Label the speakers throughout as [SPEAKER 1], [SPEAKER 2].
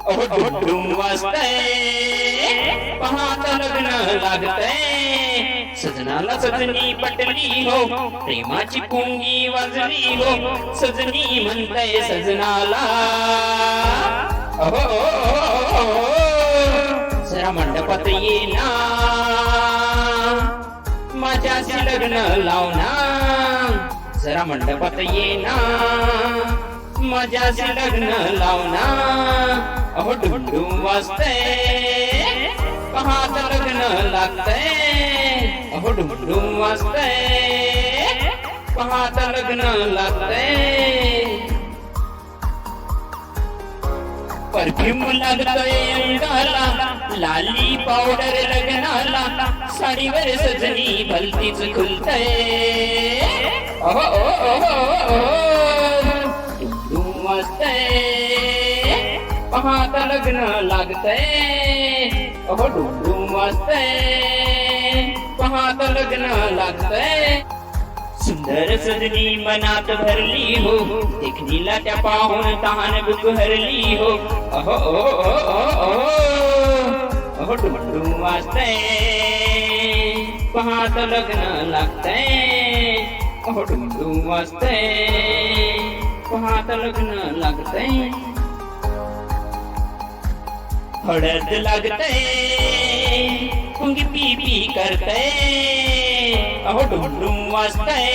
[SPEAKER 1] ढुंढुम वाजतंय पहात लग्न लागतंय सजनाला सजनी पटली हो प्रेमाची पुंगी वाजली हो सजनी म्हणतय सजनाला जरा मंडपात ये ना माझ्याशी लग्न लावना जरा मंडपात ये ना माझ्याशी लग्न लावना ढुंढुम वाजतंय पहात लग्न लागतंय ढुंढुम वाजतंय पहात लग्न लागतंय परफ्यूम लागतोय अंगाला लाली पावडर लग्नाला साडीवर सजनी भलतीच खुलतय ढुंढुम वाजतंय पहात लग्न लागतंय ढुंढुम वाजतंय पहात लग्न लागतंय सुंदर सजनी मनात भरली हो देखणीला त्या पाहून तहान भूक हरली हो ढुंढुम वाजतंय पहात लग्न लागतंय ढुंढुम वाजतंय पहात लग्न लागतंय हळद लागतंय पुंगी पी पी करतंय ढुंढुम वाजतंय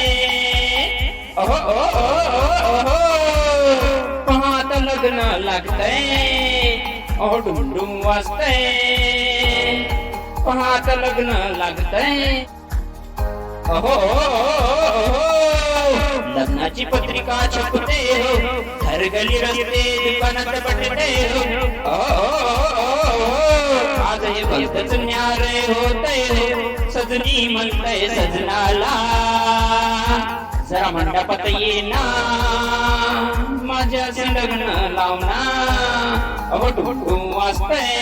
[SPEAKER 1] पहात लग्न लागतंय ढुंढुम वाजतंय पहात लग्न लागतंय लग्नाची पत्रिका छपते हो घर गली रस्ते दुकानात पटते हो आज हे भलतच न्यार होतय हो सजनी म्हणतय सजनाला जरा मंडपात ये ना माझ्याशी लग्न लावना ढुंढुम वाजतंय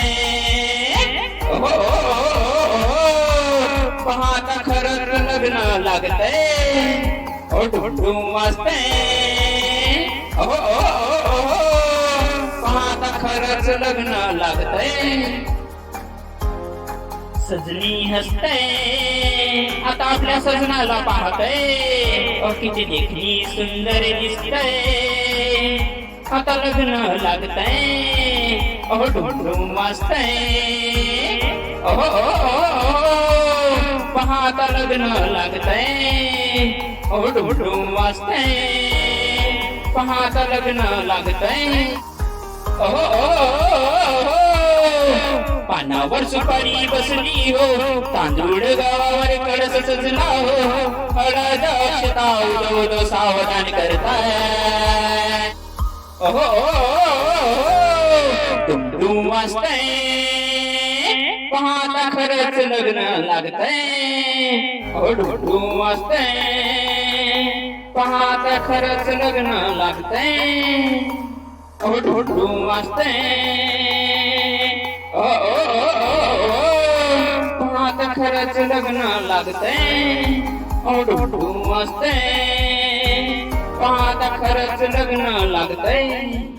[SPEAKER 1] पहाता खरंच लग्न लागतंय ढुंढुम वाजतंय पहाता खरंच लग्न लागतंय सजनी हसतंय आता आपल्या सजनाला पाहतंय किती देखणी सुंदर दिसतंय आता लग्न लागतंय ढुंढुम वाजतंय पहाता लग्न लागतंय ढुंढुम वाजतंय पहाता लग्न लागतंय पानावर सुपारी बसली हो तांदूळ गावावर कळस सजला हो हळद अक्षता उडवतो सावधान करताय ढुंढुम वाजतंय पहाता खरंच लग्न लागतंय ढुंढुम वाजतंय पहाता खरंच लग्न लागतंय ढुंढुम वाजतंय पहाता खरंच लग्न लागतंय ढुंढुम वाजतंय पहाता खरंच लग्न लागतंय